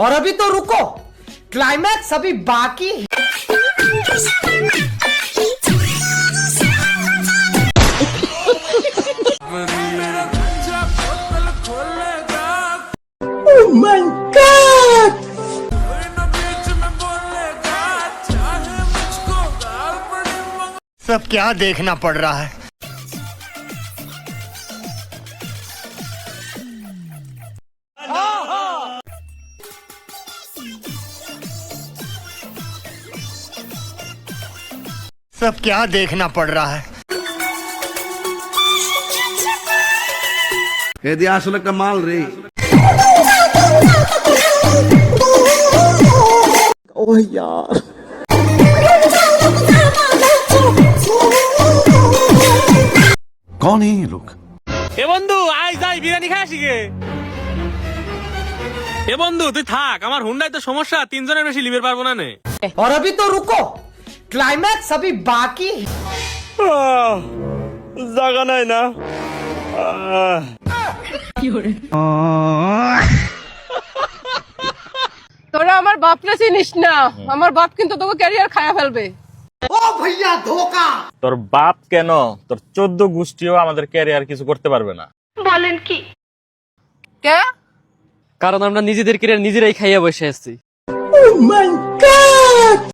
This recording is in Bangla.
और अभी तो रुको, क्लाइमैक्स अभी बाकी है। Oh my God! सब क्या देखना पड़ रहा है। सब क्या देखना पड़ रहा है। এদি আসলে একটা মাল রে। ओ यार, कौन है ये लोग? এ বন্ধু আয় যাই বিরিয়ানি খাই আসি গে। এ বন্ধু তুই থাক, আমার হুন্ডাই তো সমস্যা, তিনজনের বেশি লিভার পারবো না নে। और अभी तो रुको, क्लाइमैक्स अभी बाकी है। জায়গা নাই না। তোরা আমার বাপরে চিনিস না, আমার বাপ কিন্তু তোকে ক্যারিয়ার খায়া ফেলবে। ओ भैया धोखा। তোর বাপ কেন, তোর 14 গোষ্ঠীও আমাদের ক্যারিয়ার কিছু করতে পারবে না। বলেন কি? কে? কারণ আমরা নিজেদের ক্যারিয়ার নিজেরাই খাইয়া বসে আছি। Oh my God!